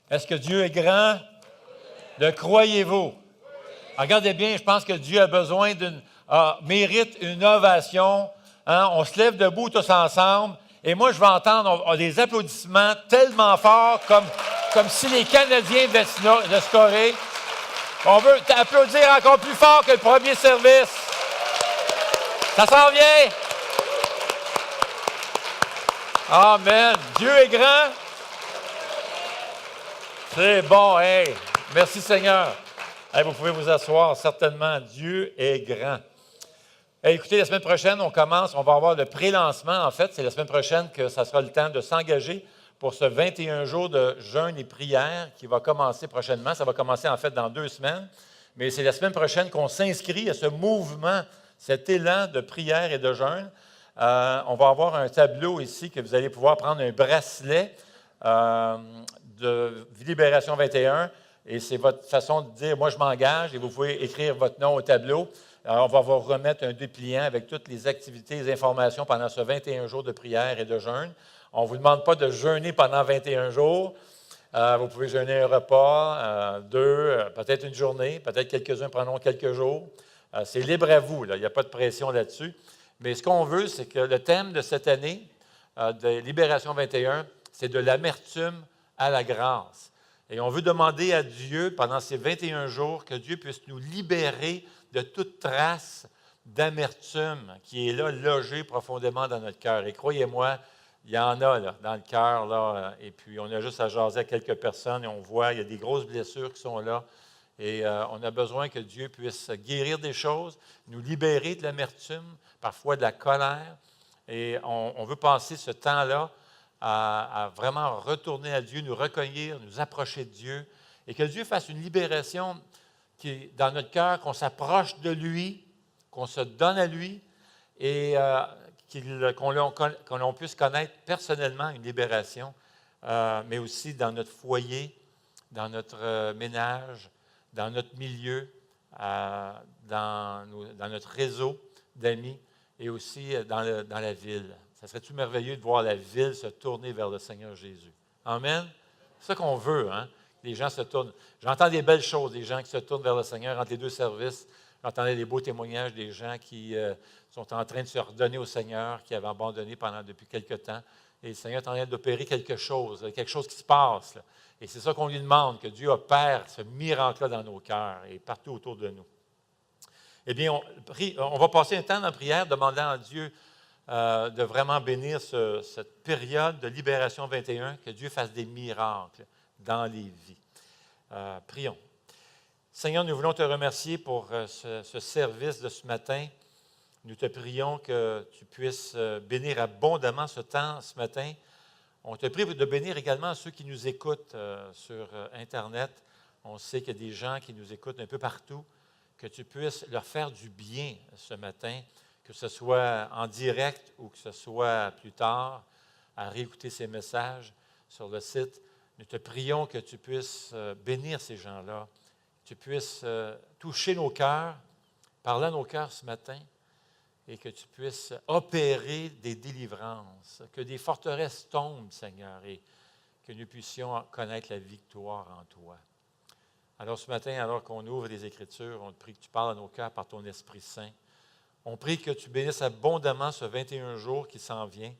Est-ce que Dieu est grand? Le croyez-vous? Regardez bien, je pense que Dieu a besoin mérite une ovation. Hein? On se lève debout tous ensemble. Et moi, je vais entendre des applaudissements tellement forts comme si les Canadiens venaient de scorer. On veut applaudir encore plus fort que le premier service. Ça s'en vient? Amen. Dieu est grand. C'est bon, hey. Merci Seigneur. Hey, vous pouvez vous asseoir, certainement. Dieu est grand. Hey, écoutez, la semaine prochaine, on va avoir le pré-lancement. En fait, c'est la semaine prochaine que ça sera le temps de s'engager pour ce 21 jours de jeûne et prière qui va commencer prochainement. Ça va commencer en fait dans 2 semaines. Mais c'est la semaine prochaine qu'on s'inscrit à ce mouvement, cet élan de prière et de jeûne. On va avoir un tableau ici que vous allez pouvoir prendre un bracelet de Libération 21 et c'est votre façon de dire « moi je m'engage » et vous pouvez écrire votre nom au tableau. Alors, on va vous remettre un dépliant avec toutes les activités et les informations pendant ce 21 jours de prière et de jeûne. On ne vous demande pas de jeûner pendant 21 jours. Vous pouvez jeûner un repas, 2, peut-être une journée, peut-être quelques-uns prendront quelques jours. C'est libre à vous, là. Il n'y a pas de pression là-dessus. Mais ce qu'on veut, c'est que le thème de cette année de Libération 21, c'est de l'amertume à la grâce. Et on veut demander à Dieu, pendant ces 21 jours, que Dieu puisse nous libérer de toute trace d'amertume qui est là, logée profondément dans notre cœur. Et croyez-moi, il y en a là, dans le cœur, là, et puis on a juste à jaser à quelques personnes et on voit, il y a des grosses blessures qui sont là. Et on a besoin que Dieu puisse guérir des choses, nous libérer de l'amertume, parfois de la colère. Et on veut passer ce temps-là à vraiment retourner à Dieu, nous recueillir, nous approcher de Dieu, et que Dieu fasse une libération qui est dans notre cœur, qu'on s'approche de lui, qu'on se donne à lui, et qu'on puisse connaître personnellement une libération, mais aussi dans notre foyer, dans notre ménage, dans notre milieu, dans notre réseau d'amis, et aussi dans la ville. Ça serait-tu merveilleux de voir la ville se tourner vers le Seigneur Jésus? Amen? C'est ça qu'on veut, hein? Les gens se tournent. J'entends des belles choses, des gens qui se tournent vers le Seigneur entre les 2 services. J'entendais des beaux témoignages des gens qui sont en train de se redonner au Seigneur, qui avaient abandonné depuis quelque temps. Et le Seigneur est en train d'opérer quelque chose qui se passe, là. Et c'est ça qu'on lui demande, que Dieu opère ce miracle-là dans nos cœurs et partout autour de nous. Eh bien, on va passer un temps dans la prière demandant à Dieu de vraiment bénir cette période de Libération 21, que Dieu fasse des miracles dans les vies. Prions. Seigneur, nous voulons te remercier pour ce service de ce matin. Nous te prions que tu puisses bénir abondamment ce temps ce matin. On te prie de bénir également ceux qui nous écoutent sur Internet. On sait qu'il y a des gens qui nous écoutent un peu partout, que tu puisses leur faire du bien ce matin, que ce soit en direct ou que ce soit plus tard, à réécouter ces messages sur le site. Nous te prions que tu puisses bénir ces gens-là, que tu puisses toucher nos cœurs, parler à nos cœurs ce matin, et que tu puisses opérer des délivrances, que des forteresses tombent, Seigneur, et que nous puissions connaître la victoire en toi. Alors ce matin, alors qu'on ouvre les Écritures, on te prie que tu parles à nos cœurs par ton Esprit Saint. On prie que tu bénisses abondamment ce 21 jours qui s'en vient,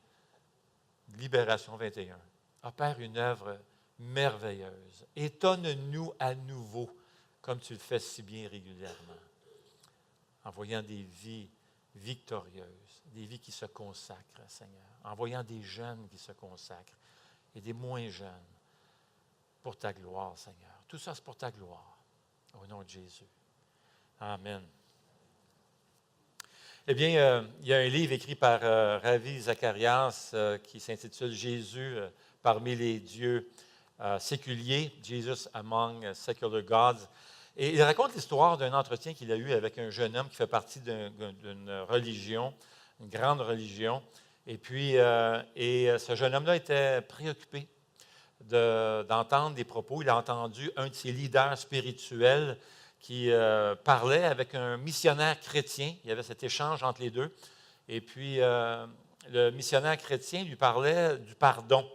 Libération 21. Opère une œuvre merveilleuse. Étonne-nous à nouveau, comme tu le fais si bien régulièrement, en voyant des vies victorieuses, des vies qui se consacrent, Seigneur, en voyant des jeunes qui se consacrent et des moins jeunes, pour ta gloire, Seigneur. Tout ça, c'est pour ta gloire, au nom de Jésus. Amen. Eh bien, il y a un livre écrit par Ravi Zacharias qui s'intitule « Jésus parmi les dieux séculiers »,« Jesus among secular gods ». Et il raconte l'histoire d'un entretien qu'il a eu avec un jeune homme qui fait partie d'une religion, une grande religion. Et puis, ce jeune homme-là était préoccupé d'entendre des propos. Il a entendu un de ses leaders spirituels qui parlait avec un missionnaire chrétien. Il y avait cet échange entre les deux. Et puis, le missionnaire chrétien lui parlait du pardon.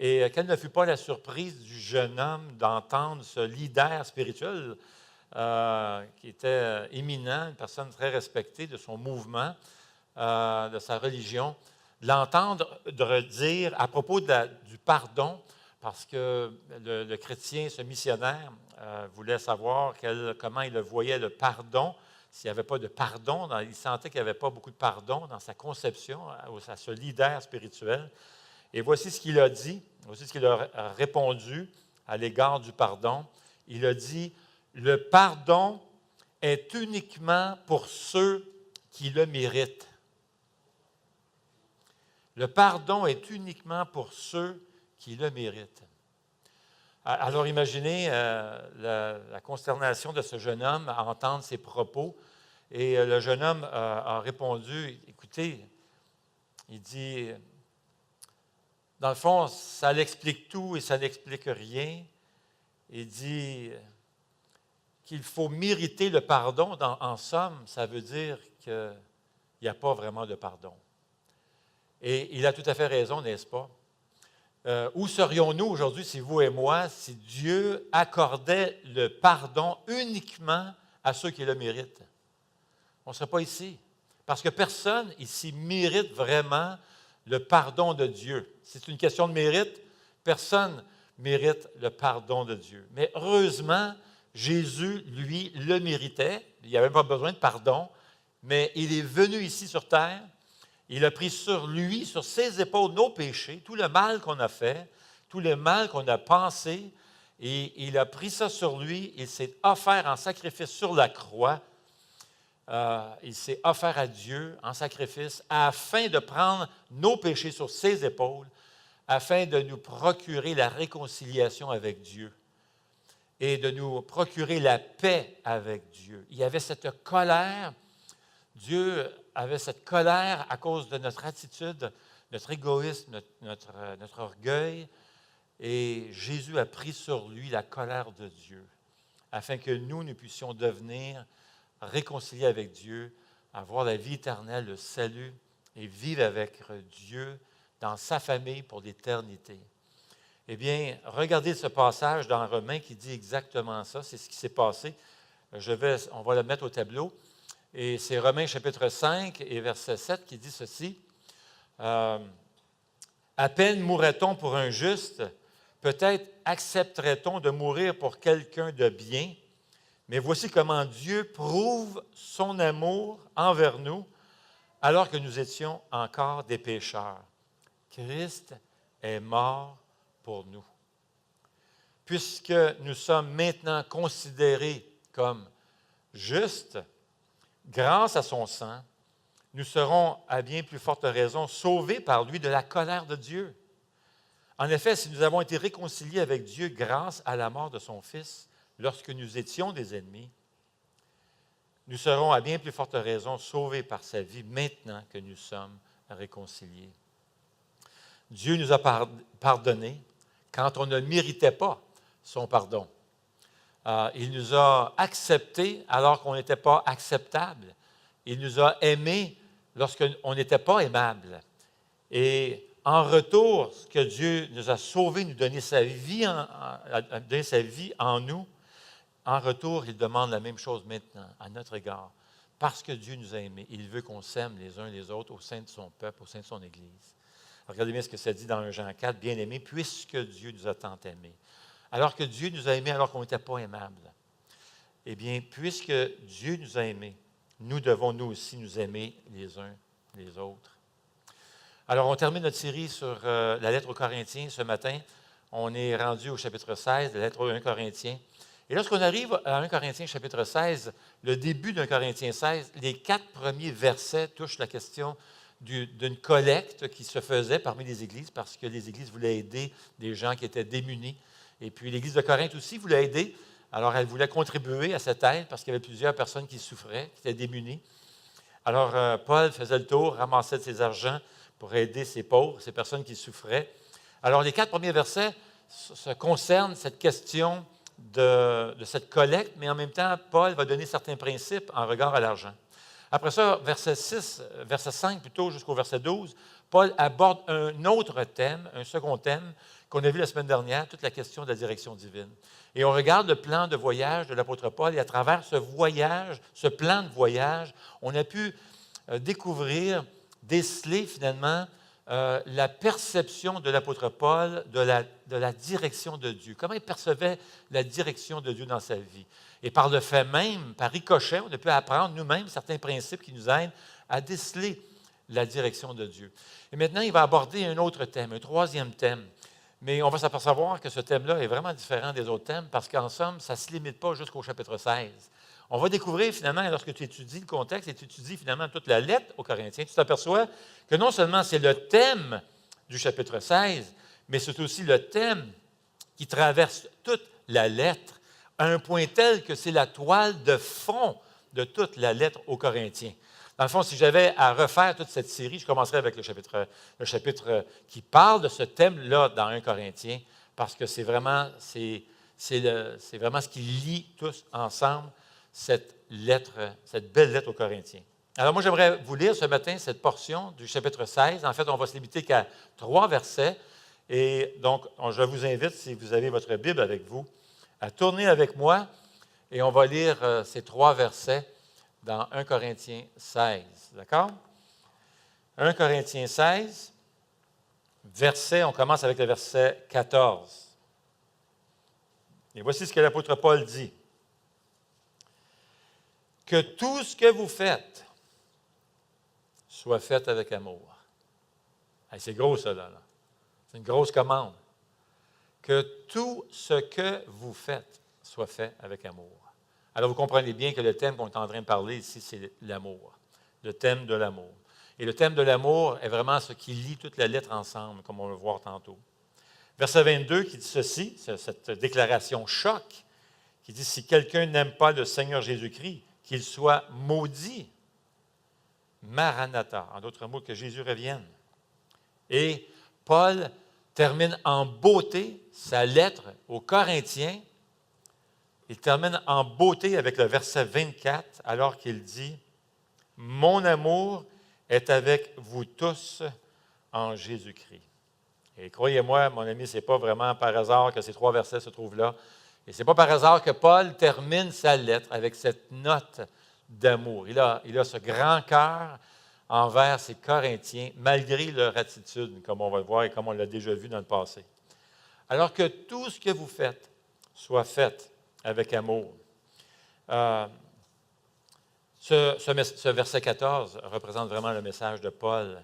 Et quelle ne fut pas la surprise du jeune homme d'entendre ce leader spirituel qui était éminent, une personne très respectée de son mouvement, de sa religion, l'entendre dire à propos du pardon, parce que le chrétien, ce missionnaire, voulait savoir comment il voyait le pardon. S'il n'y avait pas de pardon, il sentait qu'il n'y avait pas beaucoup de pardon dans sa conception à ce leader spirituel. Et voici ce qu'il a dit, voici ce qu'il a répondu à l'égard du pardon. Il a dit, « Le pardon est uniquement pour ceux qui le méritent. » Le pardon est uniquement pour ceux qui le méritent. Alors imaginez la consternation de ce jeune homme à entendre ces propos. Et le jeune homme a répondu, écoutez, il dit, dans le fond, ça l'explique tout et ça n'explique rien. Il dit qu'il faut mériter le pardon. En somme, ça veut dire qu'il n'y a pas vraiment de pardon. Et il a tout à fait raison, n'est-ce pas? Où serions-nous aujourd'hui, si vous et moi, si Dieu accordait le pardon uniquement à ceux qui le méritent? On ne serait pas ici. Parce que personne ici mérite vraiment le pardon de Dieu. C'est une question de mérite. Personne mérite le pardon de Dieu. Mais heureusement, Jésus, lui, le méritait. Il n'avait pas besoin de pardon, mais il est venu ici sur terre. Il a pris sur lui, sur ses épaules, nos péchés, tout le mal qu'on a fait, tout le mal qu'on a pensé, et il a pris ça sur lui. Il s'est offert en sacrifice sur la croix. Il s'est offert à Dieu en sacrifice afin de prendre nos péchés sur ses épaules, afin de nous procurer la réconciliation avec Dieu et de nous procurer la paix avec Dieu. Il y avait cette colère. Dieu avait cette colère à cause de notre attitude, notre égoïsme, notre orgueil. Et Jésus a pris sur lui la colère de Dieu, afin que nous puissions devenir réconciliés avec Dieu, avoir la vie éternelle, le salut, et vivre avec Dieu dans sa famille pour l'éternité. Eh bien, regardez ce passage dans Romains qui dit exactement ça. C'est ce qui s'est passé. On va le mettre au tableau. Et c'est Romains chapitre 5 et verset 7 qui dit ceci. À peine mourrait-on pour un juste, peut-être accepterait-on de mourir pour quelqu'un de bien, mais voici comment Dieu prouve son amour envers nous alors que nous étions encore des pécheurs. Christ est mort pour nous. Puisque nous sommes maintenant considérés comme justes, grâce à son sang, nous serons à bien plus forte raison sauvés par lui de la colère de Dieu. En effet, si nous avons été réconciliés avec Dieu grâce à la mort de son Fils, lorsque nous étions des ennemis, nous serons à bien plus forte raison sauvés par sa vie maintenant que nous sommes réconciliés. Dieu nous a pardonné quand on ne méritait pas son pardon. Il nous a acceptés alors qu'on n'était pas acceptable. Il nous a aimés lorsqu'on n'était pas aimable. Et en retour, ce que Dieu nous a sauvés, nous donner sa vie en nous, en retour, il demande la même chose maintenant à notre égard. Parce que Dieu nous a aimés, il veut qu'on s'aime les uns les autres au sein de son peuple, au sein de son Église. Regardez bien ce que ça dit dans 1 Jean 4, « Bien-aimés, puisque Dieu nous a tant aimés. » Alors que Dieu nous a aimés alors qu'on n'était pas aimables. Eh bien, puisque Dieu nous a aimés, nous devons nous aussi nous aimer les uns les autres. Alors, on termine notre série sur la lettre aux Corinthiens ce matin. On est rendu au chapitre 16, la lettre aux 1 Corinthiens. Et lorsqu'on arrive à 1 Corinthiens chapitre 16, le début d'un Corinthiens 16, les 4 premiers versets touchent la question d'une collecte qui se faisait parmi les églises parce que les églises voulaient aider des gens qui étaient démunis. Et puis l'église de Corinthe aussi voulait aider. Alors elle voulait contribuer à cette aide parce qu'il y avait plusieurs personnes qui souffraient, qui étaient démunies. Alors Paul faisait le tour, ramassait de ses argents pour aider ces pauvres, ces personnes qui souffraient. Alors les 4 premiers versets concernent cette question de cette collecte, mais en même temps, Paul va donner certains principes en regard à l'argent. Après ça, verset 5 plutôt jusqu'au verset 12, Paul aborde un autre thème, un second thème, qu'on a vu la semaine dernière, toute la question de la direction divine. Et on regarde le plan de voyage de l'apôtre Paul, et à travers ce voyage, ce plan de voyage, on a pu découvrir, déceler finalement la perception de l'apôtre Paul de la direction de Dieu. Comment il percevait la direction de Dieu dans sa vie. Et par le fait même, par ricochet, on a pu apprendre nous-mêmes certains principes qui nous aident à déceler la direction de Dieu. Et maintenant, il va aborder un autre thème, un troisième thème. Mais on va s'apercevoir que ce thème-là est vraiment différent des autres thèmes parce qu'en somme, ça ne se limite pas jusqu'au chapitre 16. On va découvrir finalement, lorsque tu étudies le contexte et tu étudies finalement toute la lettre aux Corinthiens, tu t'aperçois que non seulement c'est le thème du chapitre 16, mais c'est aussi le thème qui traverse toute la lettre à un point tel que c'est la toile de fond de toute la lettre aux Corinthiens. Dans le fond, si j'avais à refaire toute cette série, je commencerais avec le chapitre qui parle de ce thème-là dans 1 Corinthiens, parce que c'est vraiment ce qui lie tous ensemble cette belle lettre aux Corinthiens. Alors moi, j'aimerais vous lire ce matin cette portion du chapitre 16. En fait, on va se limiter qu'à 3 versets. Et donc, je vous invite, si vous avez votre Bible avec vous, à tourner avec moi et on va lire ces 3 versets dans 1 Corinthiens 16. D'accord? 1 Corinthiens 16, on commence avec le verset 14. Et voici ce que l'apôtre Paul dit. Que tout ce que vous faites soit fait avec amour. Hey, c'est gros, ça, là. C'est une grosse commande. Que tout ce que vous faites soit fait avec amour. Alors, vous comprenez bien que le thème qu'on est en train de parler ici, c'est l'amour. Le thème de l'amour. Et le thème de l'amour est vraiment ce qui lie toute la lettre ensemble, comme on va le voir tantôt. Verset 22 qui dit ceci, cette déclaration choc, qui dit « Si quelqu'un n'aime pas le Seigneur Jésus-Christ, qu'il soit maudit. » Maranatha, en d'autres mots, que Jésus revienne. Et Paul termine en beauté sa lettre aux Corinthiens. Il termine en beauté avec le verset 24, alors qu'il dit « Mon amour est avec vous tous en Jésus-Christ. » Et croyez-moi, mon ami, ce n'est pas vraiment par hasard que ces 3 versets se trouvent là. Et ce n'est pas par hasard que Paul termine sa lettre avec cette note d'amour. Il a ce grand cœur envers ses Corinthiens, malgré leur attitude, comme on va le voir et comme on l'a déjà vu dans le passé. Alors que tout ce que vous faites soit fait avec amour. Ce verset 14 représente vraiment le message de Paul.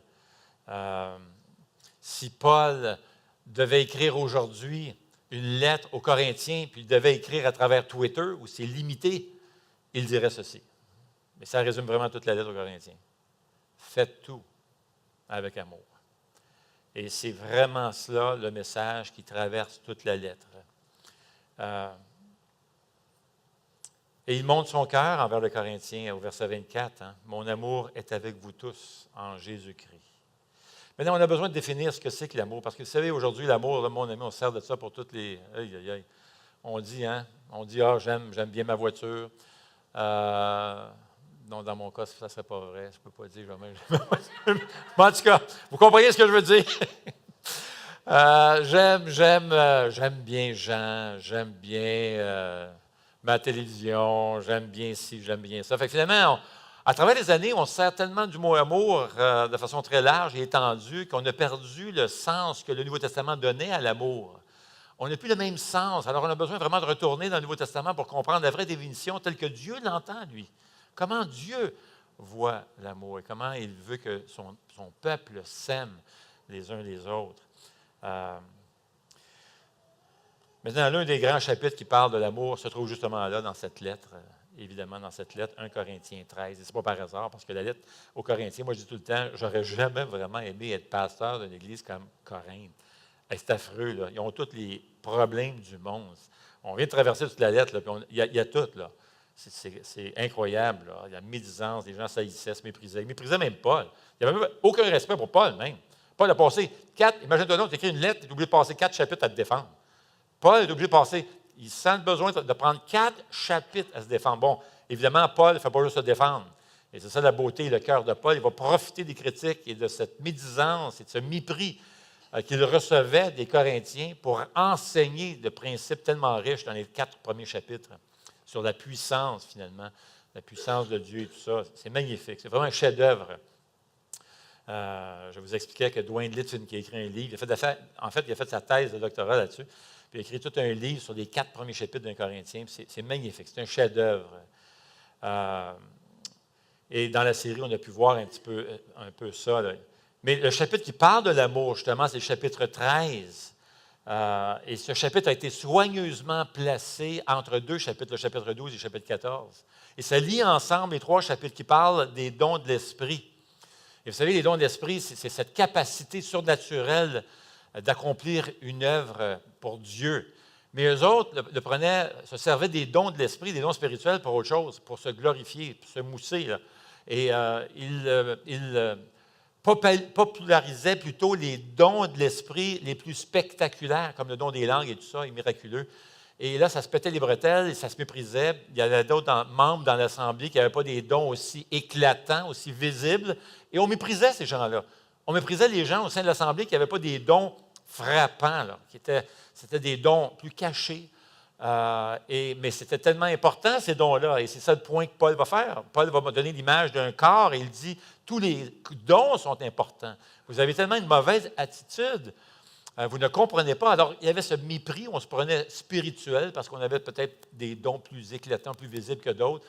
Si Paul devait écrire aujourd'hui une lettre aux Corinthiens, puis il devait écrire à travers Twitter, où c'est limité, il dirait ceci. Mais ça résume vraiment toute la lettre aux Corinthiens. Faites tout avec amour. Et c'est vraiment cela le message qui traverse toute la lettre. Et il montre son cœur envers le Corinthiens au verset 24. Mon amour est avec vous tous en Jésus-Christ. Maintenant, on a besoin de définir ce que c'est que l'amour. Parce que vous savez, aujourd'hui, l'amour, mon ami, on se sert de ça pour toutes les... On dit, j'aime bien ma voiture. Non, dans mon cas, ça ne serait pas vrai. Je ne peux pas dire jamais que j'aime ma voiture. Mais en tout cas, vous comprenez ce que je veux dire? J'aime bien Jean, j'aime bien ma télévision, j'aime bien ci, j'aime bien ça. Fait que finalement, à travers les années, on se sert tellement du mot amour de façon très large et étendue qu'on a perdu le sens que le Nouveau Testament donnait à l'amour. On n'a plus le même sens. Alors, on a besoin vraiment de retourner dans le Nouveau Testament pour comprendre la vraie définition telle que Dieu l'entend, lui. Comment Dieu voit l'amour et comment il veut que son peuple s'aime les uns les autres. Maintenant, l'un des grands chapitres qui parle de l'amour se trouve justement là, dans cette lettre, évidemment, dans cette lettre, 1 Corinthiens 13. Et ce n'est pas par hasard, parce que la lettre aux Corinthiens, moi je dis tout le temps, j'aurais jamais vraiment aimé être pasteur d'une église comme Corinthe. C'est affreux, là. Ils ont tous les problèmes du monde. On vient de traverser toute la lettre, là, puis il y a tout, là. C'est incroyable, là. Il y a médisance, les gens s'haïssaient, se méprisaient. Ils méprisaient même Paul. Il n'y avait même aucun respect pour Paul, même. Paul a passé 4, imagine-toi donc, tu écris une lettre, tu es obligé de passer 4 chapitres à te défendre. Paul est obligé de passer, il sent le besoin de prendre 4 chapitres à se défendre. Bon, évidemment, Paul ne fait pas juste se défendre. Et c'est ça la beauté et le cœur de Paul. Il va profiter des critiques et de cette médisance et de ce mépris qu'il recevait des Corinthiens pour enseigner de principes tellement riches dans les 4 premiers chapitres sur la puissance, finalement, la puissance de Dieu et tout ça. C'est magnifique. C'est vraiment un chef-d'œuvre. Je vous expliquais que Dwayne Litton, qui a écrit un livre, il a fait sa thèse de doctorat là-dessus, puis il a écrit tout un livre sur les 4 premiers chapitres d'un Corinthien. C'est magnifique. C'est un chef-d'œuvre. Et dans la série, on a pu voir un peu ça. Là. Mais le chapitre qui parle de l'amour, justement, c'est le chapitre 13. Et ce chapitre a été soigneusement placé entre 2 chapitres, le chapitre 12 et le chapitre 14. Et ça lie ensemble les 3 chapitres qui parlent des dons de l'Esprit. Et vous savez, les dons de l'Esprit, c'est cette capacité surnaturelle d'accomplir une œuvre pour Dieu. Mais eux autres se servaient des dons de l'Esprit, des dons spirituels pour autre chose, pour se glorifier, pour se mousser. Là. Et ils popularisaient plutôt les dons de l'Esprit les plus spectaculaires, comme le don des langues et tout ça, et miraculeux. Et là, ça se pétait les bretelles et ça se méprisait. Il y avait d'autres membres dans l'Assemblée qui n'avaient pas des dons aussi éclatants, aussi visibles. Et on méprisait ces gens-là. On méprisait les gens au sein de l'Assemblée qui n'avaient pas des dons frappants, là, c'était des dons plus cachés. Mais c'était tellement important, ces dons-là. Et c'est ça le point que Paul va faire. Paul va me donner l'image d'un corps et il dit, tous les dons sont importants. Vous avez tellement une mauvaise attitude. Vous ne comprenez pas. Alors, il y avait ce mépris, on se prenait spirituel parce qu'on avait peut-être des dons plus éclatants, plus visibles que d'autres.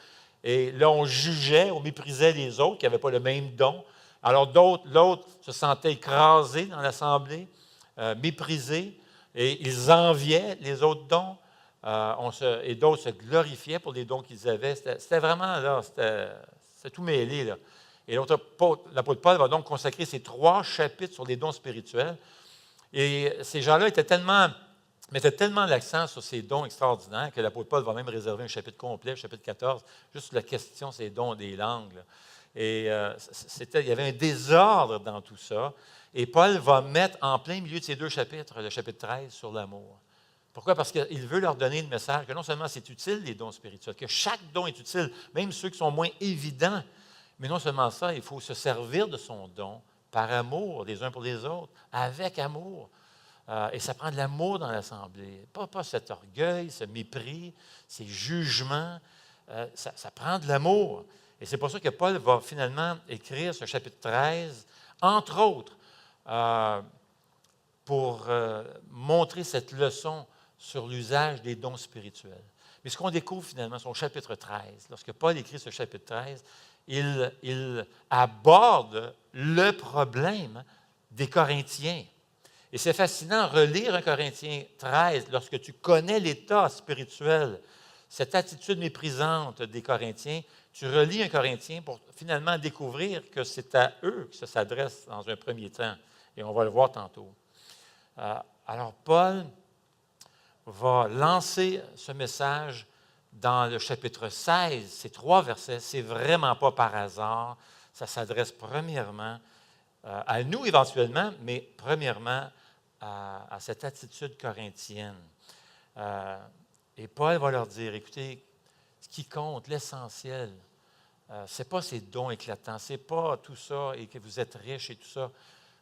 Et là, on jugeait, on méprisait les autres qui n'avaient pas le même don. Alors, l'autre se sentait écrasé dans l'assemblée, méprisé, et ils enviaient les autres dons. Et d'autres se glorifiaient pour les dons qu'ils avaient. C'était vraiment, là, c'était tout mêlé, là. Et l'apôtre Paul va donc consacrer ces 3 chapitres sur les dons spirituels. Et ces gens-là mettaient tellement l'accent sur ces dons extraordinaires que l'apôtre Paul va même réserver un chapitre complet, le chapitre 14, juste sur la question ces dons des langues. Là. Et il y avait un désordre dans tout ça. Et Paul va mettre en plein milieu de ces 2 chapitres, le chapitre 13, sur l'amour. Pourquoi? Parce qu'il veut leur donner le message que non seulement c'est utile, les dons spirituels, que chaque don est utile, même ceux qui sont moins évidents, mais non seulement ça, il faut se servir de son don par amour les uns pour les autres, avec amour. Et ça prend de l'amour dans l'Assemblée. Pas cet orgueil, ce mépris, ces jugements. Ça prend de l'amour. Et c'est pour ça que Paul va finalement écrire ce chapitre 13, entre autres, pour montrer cette leçon sur l'usage des dons spirituels. Mais ce qu'on découvre finalement, son chapitre 13, lorsque Paul écrit ce chapitre 13, il aborde le problème des Corinthiens. Et c'est fascinant, relire un Corinthiens 13, lorsque tu connais l'état spirituel, cette attitude méprisante des Corinthiens, tu relis un Corinthien pour finalement découvrir que c'est à eux que ça s'adresse dans un premier temps. Et on va le voir tantôt. Alors, Paul va lancer ce message dans le chapitre 16, ces 3 versets. C'est vraiment pas par hasard. Ça s'adresse premièrement à nous éventuellement, mais premièrement à cette attitude corinthienne. Et Paul va leur dire, écoutez, ce qui compte, l'essentiel, ce n'est pas ces dons éclatants, ce n'est pas tout ça et que vous êtes riches et tout ça.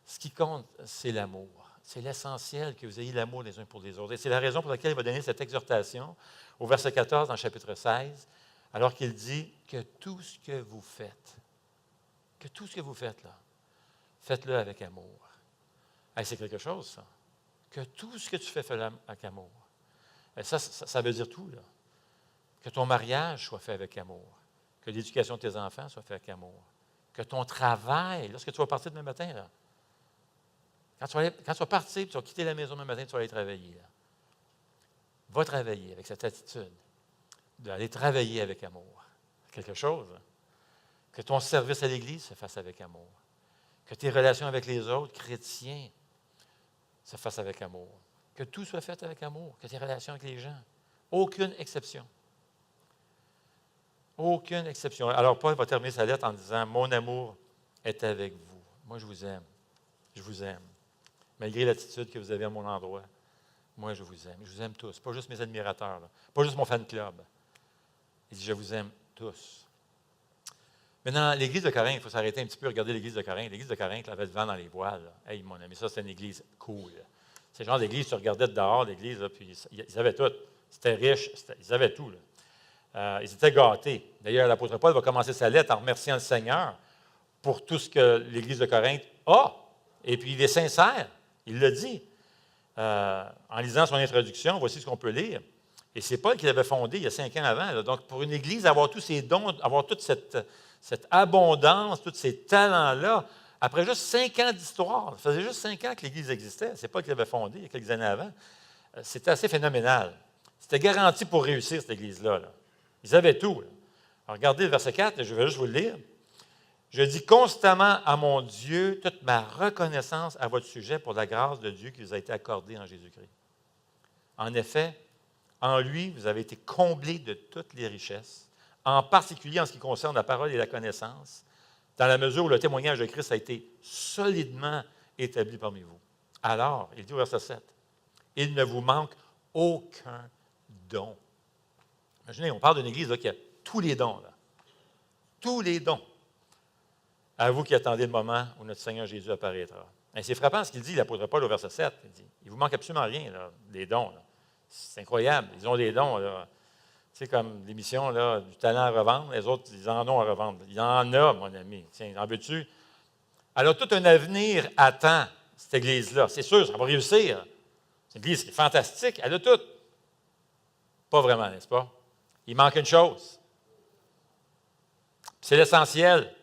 Ce qui compte, c'est l'amour. C'est l'essentiel que vous ayez l'amour les uns pour les autres. Et c'est la raison pour laquelle il va donner cette exhortation au verset 14 dans le chapitre 16, alors qu'il dit que tout ce que vous faites là, faites-le avec amour. Hey, c'est quelque chose, ça. Que tout ce que tu fais, fais-le avec amour. Et ça veut dire tout, là. Que ton mariage soit fait avec amour. Que l'éducation de tes enfants soit faite avec amour. Que ton travail, lorsque tu vas partir demain matin, là, quand tu vas partir, tu vas quitter la maison demain matin, tu vas aller travailler. Là. Va travailler avec cette attitude d'aller travailler avec amour. Quelque chose. Hein? Que ton service à l'Église se fasse avec amour. Que tes relations avec les autres chrétiens se fassent avec amour. Que tout soit fait avec amour. Que tes relations avec les gens. Aucune exception. Aucune exception. Alors, Paul va terminer sa lettre en disant « Mon amour est avec vous. Moi, je vous aime. Je vous aime. Malgré l'attitude que vous avez à mon endroit, moi, je vous aime. Je vous aime tous. Pas juste mes admirateurs. Là. Pas juste mon fan club. Il dit « Je vous aime tous. » Maintenant, l'Église de Corinthe, il faut s'arrêter un petit peu et regarder l'Église de Corinthe. L'Église de Corinthe avait le vent dans les voiles. Là. Hey, mon ami, ça, c'est une Église cool. Là. C'est le genre d'église, tu regardais dehors l'Église, là, puis ils avaient tout. C'était riche, ils avaient tout. Là. Ils étaient gâtés. D'ailleurs, l'apôtre Paul va commencer sa lettre en remerciant le Seigneur pour tout ce que l'Église de Corinthe a. Et puis, il est sincère. Il le dit. En lisant son introduction, voici ce qu'on peut lire. Et c'est Paul qui l'avait fondé il y a 5 ans avant. Là. Donc, pour une Église, avoir tous ces dons, avoir toute cette abondance, tous ces talents-là, après juste 5 ans d'histoire, ça faisait juste 5 ans que l'Église existait, c'est Paul qui l'avait fondé il y a quelques années avant, c'était assez phénoménal. C'était garanti pour réussir, cette Église-là. Là. Ils avaient tout. Là. Alors, regardez le verset 4, je vais juste vous le lire. Je dis constamment à mon Dieu toute ma reconnaissance à votre sujet pour la grâce de Dieu qui vous a été accordée en Jésus-Christ. En effet, en lui, vous avez été comblés de toutes les richesses, en particulier en ce qui concerne la parole et la connaissance, dans la mesure où le témoignage de Christ a été solidement établi parmi vous. Alors, il dit au verset 7, il ne vous manque aucun don. Imaginez, on parle d'une Église là, qui a tous les dons. Là. Tous les dons. À vous qui attendez le moment où notre Seigneur Jésus apparaîtra. Et c'est frappant ce qu'il dit, l'apôtre Paul au verset 7. Il dit, il ne vous manque absolument rien, là, des dons. Là. C'est incroyable. Ils ont des dons. Là. Tu sais, comme l'émission, là, du talent à revendre, les autres, ils en ont à revendre. Il y en a, mon ami. Tiens, en veux-tu? Elle a tout un avenir attend, cette Église-là. C'est sûr, ça va réussir. C'est une Église qui est fantastique. Elle a tout. Pas vraiment, n'est-ce pas? Il manque une chose. C'est l'essentiel.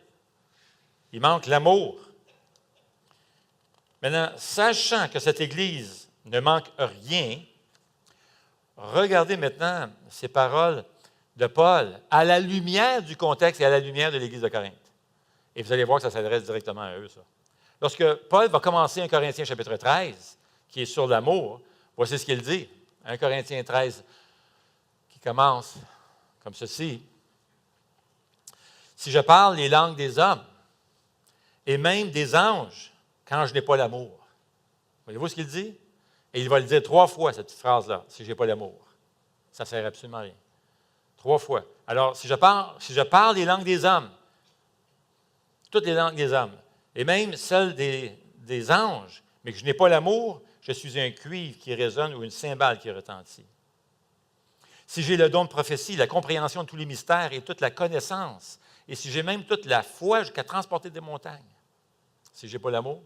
Il manque l'amour. Maintenant, sachant que cette Église ne manque rien, regardez maintenant ces paroles de Paul à la lumière du contexte et à la lumière de l'Église de Corinthe. Et vous allez voir que ça s'adresse directement à eux, ça. Lorsque Paul va commencer 1 Corinthiens chapitre 13, qui est sur l'amour, voici ce qu'il dit. 1 Corinthiens 13, qui commence comme ceci. Si je parle les langues des hommes et même des anges, quand je n'ai pas l'amour. Voyez-vous ce qu'il dit? Et il va le dire 3 fois, cette petite phrase-là, si je n'ai pas l'amour. Ça ne sert absolument à rien. 3 fois. Alors, si je parle les langues des hommes, toutes les langues des hommes, et même celles des anges, mais que je n'ai pas l'amour, je suis un cuivre qui résonne ou une cymbale qui retentit. Si j'ai le don de prophétie, la compréhension de tous les mystères et toute la connaissance, et si j'ai même toute la foi jusqu'à transporter des montagnes, si je n'ai pas l'amour,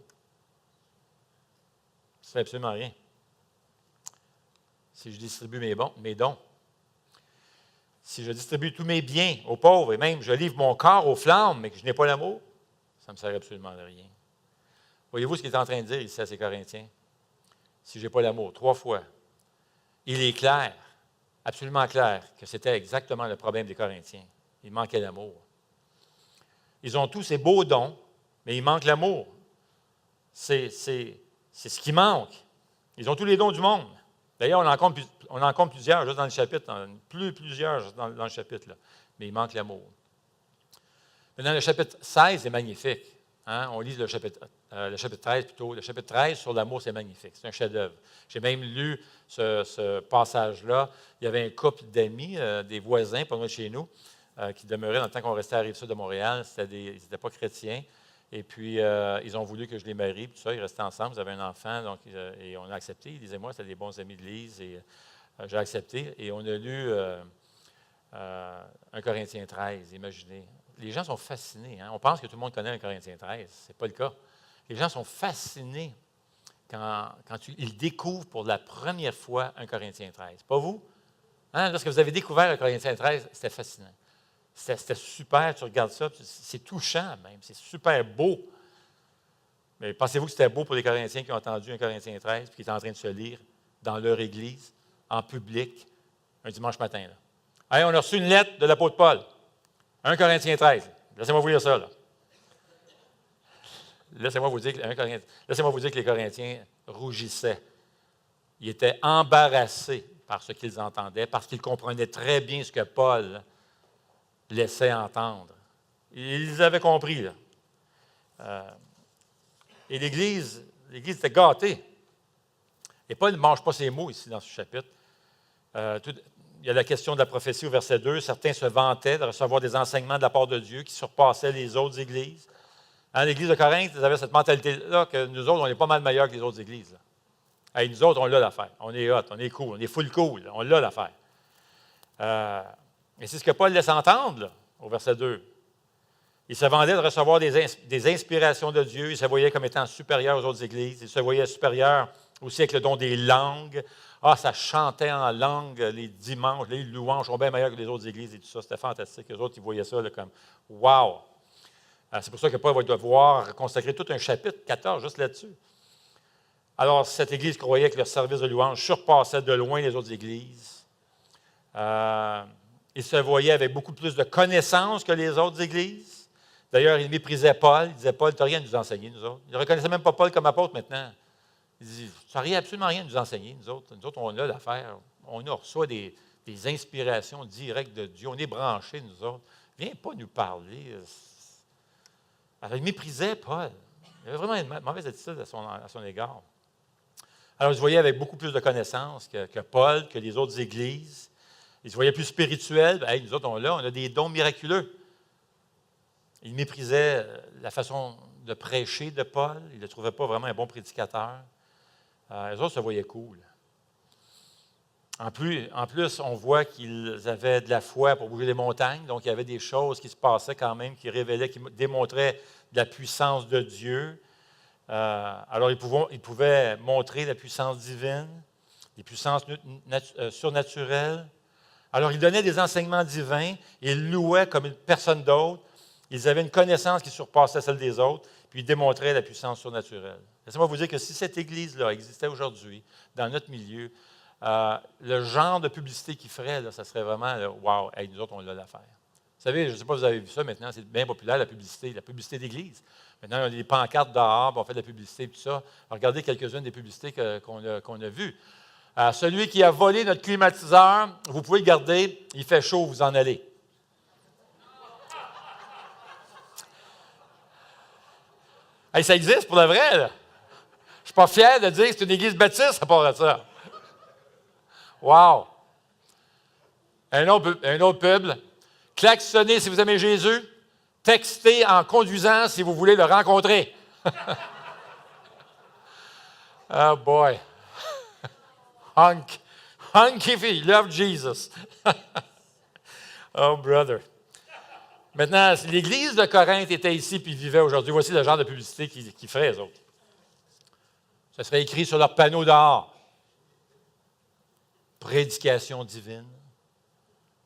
ça ne fait absolument rien. Si je distribue mes dons, si je distribue tous mes biens aux pauvres, et même je livre mon corps aux flammes, mais que je n'ai pas l'amour, ça ne me sert absolument à rien. Voyez-vous ce qu'il est en train de dire ici à ces Corinthiens? Si je n'ai pas l'amour, 3 fois. Il est clair, absolument clair, que c'était exactement le problème des Corinthiens. Il manquait l'amour. Ils ont tous ces beaux dons, mais il manque l'amour. C'est ce qui manque. Ils ont tous les dons du monde. D'ailleurs, on en compte plusieurs, juste dans le chapitre, plusieurs juste dans le chapitre, là. Mais il manque l'amour. Maintenant, le chapitre 16 est magnifique. Hein? On lit le chapitre 13 plutôt. Le chapitre 13 sur l'amour, c'est magnifique. C'est un chef-d'œuvre. J'ai même lu ce passage-là. Il y avait un couple d'amis, des voisins, pas loin de chez nous, qui demeuraient dans le temps qu'on restait à Rive-Sud de Montréal. Ils n'étaient pas chrétiens. Et puis, ils ont voulu que je les marie, puis tout ça. Ils restaient ensemble. Ils avaient un enfant, donc, et on a accepté. Ils disaient, moi, c'était des bons amis de Lise, et j'ai accepté. Et on a lu 1 Corinthiens 13, imaginez. Les gens sont fascinés. Hein? On pense que tout le monde connaît 1 Corinthiens 13. Ce n'est pas le cas. Les gens sont fascinés quand ils découvrent pour la première fois 1 Corinthiens 13. Pas vous? Hein? Lorsque vous avez découvert 1 Corinthiens 13, c'était fascinant. C'était super, tu regardes ça, c'est touchant même, c'est super beau. Mais pensez-vous que c'était beau pour les Corinthiens qui ont entendu 1 Corinthiens 13 et qui étaient en train de se lire dans leur église, en public, un dimanche matin? Là. Hey, on a reçu une lettre de l'apôtre Paul, 1 Corinthiens 13. Laissez-moi vous lire ça. Là. Laissez-moi vous dire que les Corinthiens rougissaient. Ils étaient embarrassés par ce qu'ils entendaient, parce qu'ils comprenaient très bien ce que Paul laissait entendre. Ils avaient compris. Là. Et l'Église était gâtée. Et Paul ne mange pas ses mots ici dans ce chapitre. Il il y a la question de la prophétie au verset 2. Certains se vantaient de recevoir des enseignements de la part de Dieu qui surpassaient les autres églises. L'Église de Corinthe, ils avaient cette mentalité-là que nous autres, on est pas mal meilleurs que les autres églises. Hey, nous autres, on l'a l'affaire. On est hot, on est cool, on est full cool. On l'a l'affaire. Et c'est ce que Paul laisse entendre là, au verset 2. Il se vantait de recevoir des inspirations de Dieu. Il se voyait comme étant supérieur aux autres églises. Il se voyait supérieur aussi avec le don des langues. Ça chantait en langue les dimanches. Les louanges sont bien meilleurs que les autres églises et tout ça. C'était fantastique. Les autres, ils voyaient ça là, comme « wow ». C'est pour ça que Paul va devoir consacrer tout un chapitre 14 juste là-dessus. Alors, cette église croyait que leur service de louange surpassait de loin les autres églises. Ils se voyaient avec beaucoup plus de connaissances que les autres églises. D'ailleurs, ils méprisaient Paul. Ils disaient, Paul, tu n'as rien à nous enseigner, nous autres. Ils ne reconnaissaient même pas Paul comme apôtre maintenant. Ils disaient, tu n'as absolument rien à nous enseigner, nous autres. Nous autres, on a l'affaire. On reçoit des inspirations directes de Dieu. On est branchés, nous autres. Viens pas nous parler. Alors, ils méprisaient Paul. Il avait vraiment une mauvaise attitude à son égard. Alors, ils se voyaient avec beaucoup plus de connaissances que Paul, que les autres églises. Ils se voyaient plus spirituels. Hey, nous autres, on a des dons miraculeux. Ils méprisaient la façon de prêcher de Paul. Ils ne le trouvaient pas vraiment un bon prédicateur. Les autres se voyaient cool. En plus, on voit qu'ils avaient de la foi pour bouger les montagnes. Donc, il y avait des choses qui se passaient quand même, qui révélaient, qui démontraient de la puissance de Dieu. Alors, ils pouvaient montrer la puissance divine, des puissances surnaturelles. Alors, ils donnaient des enseignements divins, ils louaient comme personne d'autre. Ils avaient une connaissance qui surpassait celle des autres, puis ils démontraient la puissance surnaturelle. Laissez-moi vous dire que si cette Église-là existait aujourd'hui, dans notre milieu, le genre de publicité qu'ils feraient, là, ça serait vraiment « wow, hey, nous autres, on l'a l'affaire ». Vous savez, je ne sais pas si vous avez vu ça maintenant, c'est bien populaire, la publicité d'Église. Maintenant, on a des pancartes dehors, puis on fait de la publicité et tout ça. Regardez quelques-unes des publicités qu'on a vues. Celui qui a volé notre climatiseur, vous pouvez le garder, il fait chaud, vous en allez. Hey, ça existe pour le vrai, là. Je ne suis pas fier de dire que c'est une église baptiste à part de ça. Wow! Un autre pub. Klaxonnez si vous aimez Jésus. Textez en conduisant si vous voulez le rencontrer. Oh boy. Honk if you love Jesus. Oh brother. Maintenant, si l'Église de Corinthe était ici et vivait aujourd'hui, voici le genre de publicité qu'ils feraient, eux autres. Ça serait écrit sur leur panneau dehors. Prédication divine,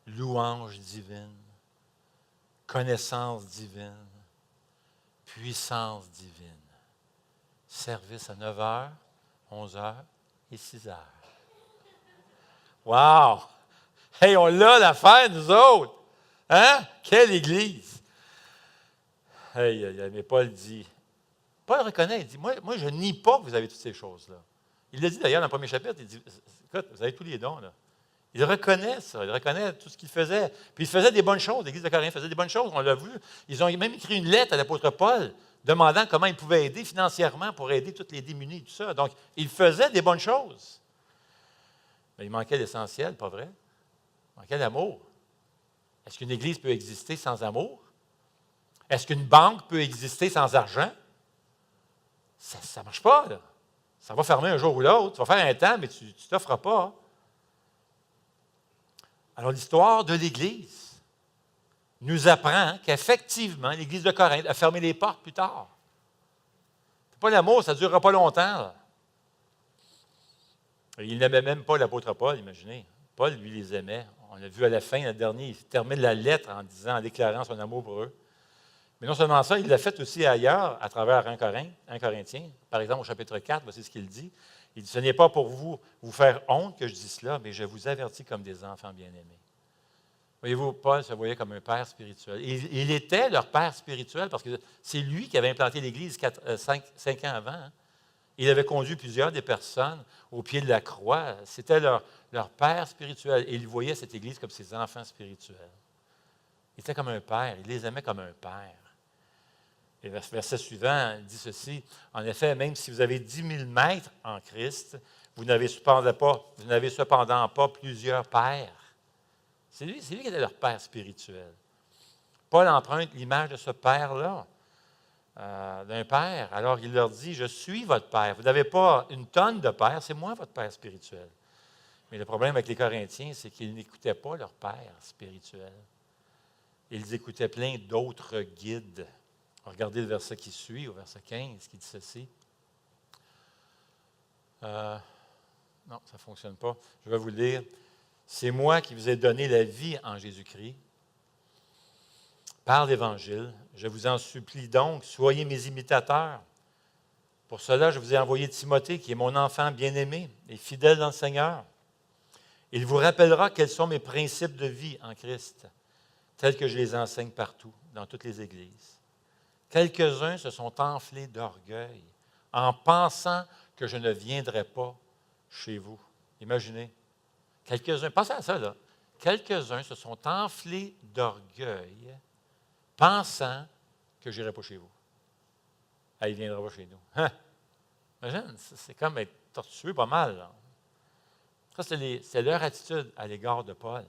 louange divine, connaissance divine, puissance divine. Service à 9h, 11h et 6h. Wow! Hey, on l'a l'affaire, nous autres! Hein? Quelle Église! Hey, mais Paul dit, Paul reconnaît, il dit, moi, je nie pas que vous avez toutes ces choses-là. Il l'a dit d'ailleurs dans le premier chapitre, il dit, écoute, vous avez tous les dons, là. Il reconnaît ça, il reconnaît tout ce qu'il faisait. Puis il faisait des bonnes choses, l'Église de Corinthe faisait des bonnes choses, on l'a vu. Ils ont même écrit une lettre à l'apôtre Paul, demandant comment il pouvait aider financièrement pour aider tous les démunis et tout ça. Donc, il faisait des bonnes choses. Mais il manquait l'essentiel, pas vrai? Il manquait l'amour. Est-ce qu'une Église peut exister sans amour? Est-ce qu'une banque peut exister sans argent? Ça ne marche pas, là. Ça va fermer un jour ou l'autre. Tu vas faire un temps, mais tu ne t'offres pas. Alors, l'histoire de l'Église nous apprend qu'effectivement, l'Église de Corinthe a fermé les portes plus tard. C'est pas l'amour, ça ne durera pas longtemps. Là. Il n'aimait même pas l'apôtre Paul, imaginez. Paul, lui, les aimait. On l'a vu à la fin, le dernier, il termine la lettre en déclarant son amour pour eux. Mais non seulement ça, il l'a fait aussi ailleurs, à travers 1 Corinthiens. Par exemple, au chapitre 4, voici ce qu'il dit. Il dit, ce n'est pas pour vous faire honte que je dis cela, mais je vous avertis comme des enfants bien-aimés. Voyez-vous, Paul se voyait comme un père spirituel. Il était leur père spirituel parce que c'est lui qui avait implanté l'Église 5 ans avant. Hein. Il avait conduit plusieurs des personnes au pied de la croix. C'était leur père spirituel. Et il voyait cette Église comme ses enfants spirituels. Il était comme un père. Il les aimait comme un père. Et le verset suivant dit ceci. En effet, même si vous avez 10 000 maîtres en Christ, vous n'avez cependant pas plusieurs pères. C'est lui qui était leur père spirituel. Paul emprunte l'image de ce père-là, d'un père. Alors il leur dit, je suis votre père. Vous n'avez pas une tonne de père, c'est moi votre père spirituel. Mais le problème avec les Corinthiens, c'est qu'ils n'écoutaient pas leur père spirituel. Ils écoutaient plein d'autres guides. Regardez le verset qui suit, au verset 15, qui dit ceci. Non, ça ne fonctionne pas. Je vais vous le lire. C'est moi qui vous ai donné la vie en Jésus-Christ par l'Évangile. Je vous en supplie donc, soyez mes imitateurs. Pour cela, je vous ai envoyé Timothée, qui est mon enfant bien-aimé et fidèle dans le Seigneur. Il vous rappellera quels sont mes principes de vie en Christ, tels que je les enseigne partout, dans toutes les églises. Quelques-uns se sont enflés d'orgueil en pensant que je ne viendrai pas chez vous. Imaginez. Quelques-uns, pensez à ça, là. Quelques-uns se sont enflés d'orgueil pensant que je n'irai pas chez vous. Ah, il ne viendra pas chez nous. Hein? Imagine, c'est comme être tortueux pas mal. Là. Ça, c'est leur attitude à l'égard de Paul.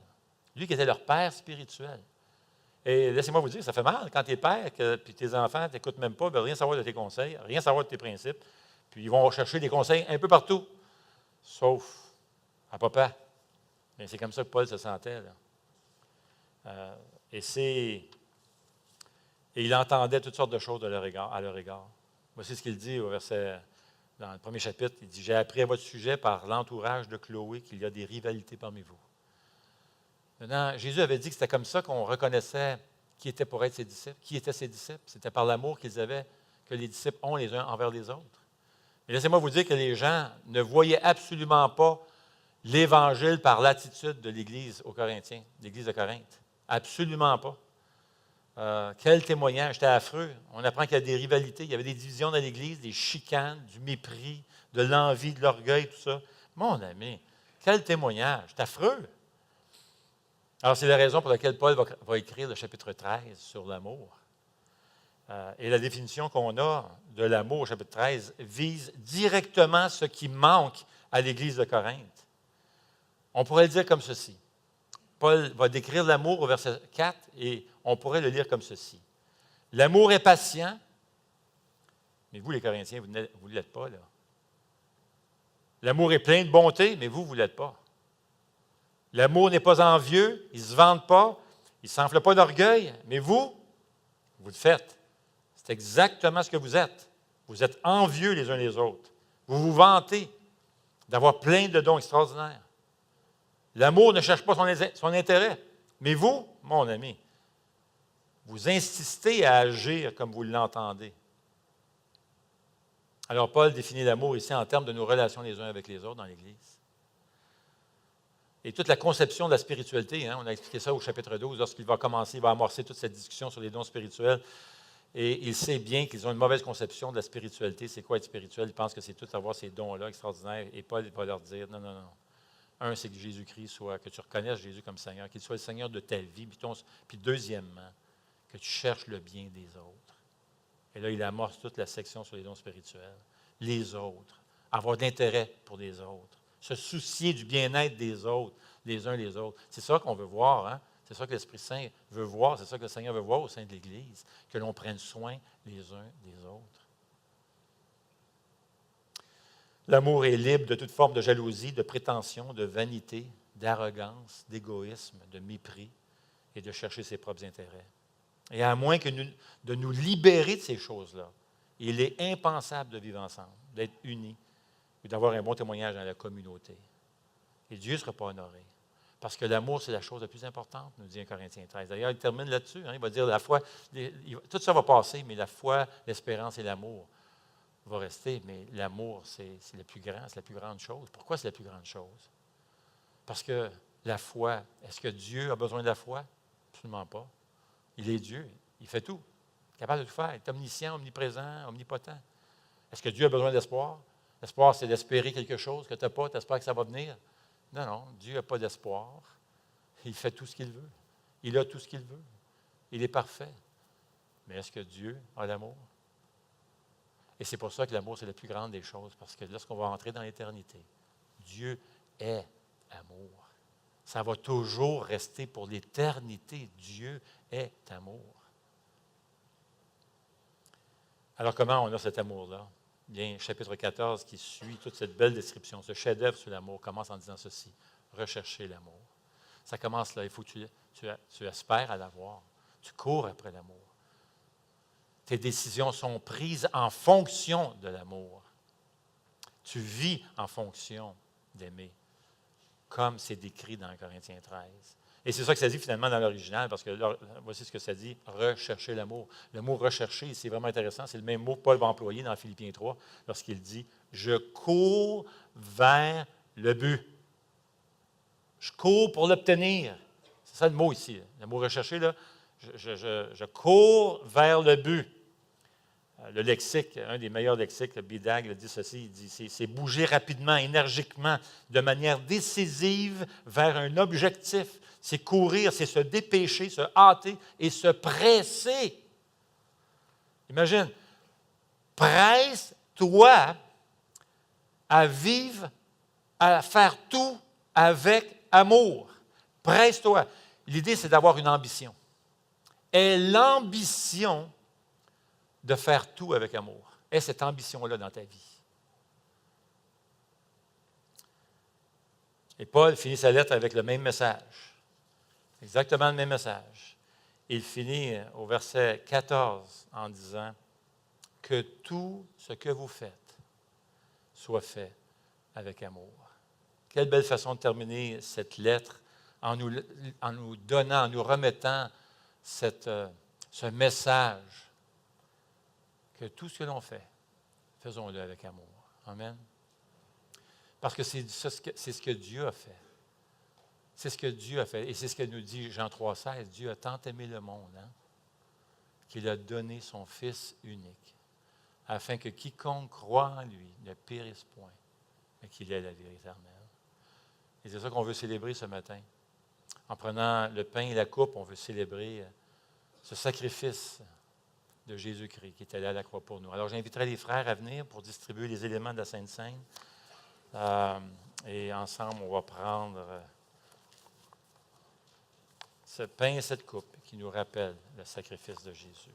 Lui qui était leur père spirituel. Et laissez-moi vous dire, ça fait mal quand tu es père, puis tes enfants ne t'écoutent même pas, rien savoir de tes conseils, rien savoir de tes principes, puis ils vont chercher des conseils un peu partout, sauf à papa. Mais c'est comme ça que Paul se sentait. Là. Et il entendait toutes sortes de choses à leur égard. Voici ce qu'il dit au verset, dans le premier chapitre. Il dit, « J'ai appris à votre sujet par l'entourage de Chloé qu'il y a des rivalités parmi vous. » Maintenant, Jésus avait dit que c'était comme ça qu'on reconnaissait qui était pour être ses disciples. Qui étaient ses disciples? C'était par l'amour qu'ils avaient, que les disciples ont les uns envers les autres. Mais laissez-moi vous dire que les gens ne voyaient absolument pas l'Évangile par l'attitude de l'Église aux Corinthiens, l'Église de Corinthe. Absolument pas. Quel témoignage, c'était affreux. On apprend qu'il y a des rivalités, il y avait des divisions dans l'Église, des chicanes, du mépris, de l'envie, de l'orgueil, tout ça. Mon ami, quel témoignage, c'est affreux. Alors, c'est la raison pour laquelle Paul va écrire le chapitre 13 sur l'amour. Et la définition qu'on a de l'amour au chapitre 13 vise directement ce qui manque à l'Église de Corinthe. On pourrait le dire comme ceci. Paul va décrire l'amour au verset 4 et on pourrait le lire comme ceci. L'amour est patient, mais vous, les Corinthiens, vous ne l'êtes pas, là. L'amour est plein de bonté, mais vous ne l'êtes pas. L'amour n'est pas envieux, il ne se vante pas, il ne s'enfle pas d'orgueil, mais vous le faites. C'est exactement ce que vous êtes. Vous êtes envieux les uns les autres. Vous vous vantez d'avoir plein de dons extraordinaires. L'amour ne cherche pas son intérêt, mais vous, mon ami, vous insistez à agir comme vous l'entendez. Alors, Paul définit l'amour ici en termes de nos relations les uns avec les autres dans l'Église. Et toute la conception de la spiritualité, on a expliqué ça au chapitre 12, lorsqu'il va commencer, il va amorcer toute cette discussion sur les dons spirituels. Et il sait bien qu'ils ont une mauvaise conception de la spiritualité. C'est quoi être spirituel? Ils pensent que c'est tout avoir ces dons-là extraordinaires. Et Paul va leur dire, non, non, non. Un, c'est que Jésus-Christ soit, que tu reconnaisses Jésus comme Seigneur, qu'il soit le Seigneur de ta vie. Puis deuxièmement, que tu cherches le bien des autres. Et là, il amorce toute la section sur les dons spirituels. Les autres. Avoir d'intérêt pour les autres. Se soucier du bien-être des autres, les uns les autres. C'est ça qu'on veut voir, hein? C'est ça que l'Esprit Saint veut voir, c'est ça que le Seigneur veut voir au sein de l'Église, que l'on prenne soin les uns des autres. L'amour est libre de toute forme de jalousie, de prétention, de vanité, d'arrogance, d'égoïsme, de mépris et de chercher ses propres intérêts. Et à moins de nous libérer de ces choses-là, il est impensable de vivre ensemble, d'être unis ou d'avoir un bon témoignage dans la communauté. Et Dieu ne sera pas honoré. Parce que l'amour, c'est la chose la plus importante, nous dit 1 Corinthiens 13. D'ailleurs, il termine là-dessus. Il va dire la foi, tout ça va passer, mais la foi, l'espérance et l'amour vont rester. Mais l'amour, c'est le plus grand, c'est la plus grande chose. Pourquoi c'est la plus grande chose? Parce que la foi, est-ce que Dieu a besoin de la foi? Absolument pas. Il est Dieu, il fait tout. Il est capable de tout faire. Il est omniscient, omniprésent, omnipotent. Est-ce que Dieu a besoin d'espoir? L'espoir, c'est d'espérer quelque chose que tu n'as pas, tu espères que ça va venir. Non, non, Dieu n'a pas d'espoir. Il fait tout ce qu'il veut. Il a tout ce qu'il veut. Il est parfait. Mais est-ce que Dieu a l'amour? Et c'est pour ça que l'amour, c'est la plus grande des choses, parce que lorsqu'on va entrer dans l'éternité, Dieu est amour. Ça va toujours rester pour l'éternité. Dieu est amour. Alors, comment on a cet amour-là? Bien, chapitre 14 qui suit toute cette belle description, ce chef-d'œuvre sur l'amour, commence en disant ceci: rechercher l'amour. Ça commence là, il faut que tu espères à l'avoir. Tu cours après l'amour. Tes décisions sont prises en fonction de l'amour. Tu vis en fonction d'aimer, comme c'est décrit dans Corinthiens 13. Et c'est ça que ça dit finalement dans l'original, parce que là, voici ce que ça dit: rechercher l'amour. Le mot rechercher, c'est vraiment intéressant, c'est le même mot que Paul va employer dans Philippiens 3, lorsqu'il dit: je cours vers le but. Je cours pour l'obtenir. C'est ça le mot ici. Le mot rechercher, là, je cours vers le but. Le lexique, un des meilleurs lexiques, le Bidag, dit ceci, il dit, c'est bouger rapidement, énergiquement, de manière décisive vers un objectif. C'est courir, c'est se dépêcher, se hâter et se presser. Imagine, presse-toi à vivre, à faire tout avec amour. Presse-toi. L'idée, c'est d'avoir une ambition. Et l'ambition de faire tout avec amour. Aie cette ambition-là dans ta vie. Et Paul finit sa lettre avec le même message. Exactement le même message. Il finit au verset 14 en disant que tout ce que vous faites soit fait avec amour. Quelle belle façon de terminer cette lettre en nous donnant, en nous remettant ce message que tout ce que l'on fait, faisons-le avec amour. Amen. Parce que c'est ce que Dieu a fait. C'est ce que Dieu a fait. Et c'est ce que nous dit Jean 3,16. Dieu a tant aimé le monde, qu'il a donné son Fils unique, afin que quiconque croit en lui ne périsse point, mais qu'il ait la vie éternelle. Et c'est ça qu'on veut célébrer ce matin. En prenant le pain et la coupe, on veut célébrer ce sacrifice de Jésus-Christ qui est allé à la croix pour nous. Alors, j'inviterai les frères à venir pour distribuer les éléments de la Sainte Seine. Et ensemble, on va prendre ce pain et cette coupe qui nous rappellent le sacrifice de Jésus.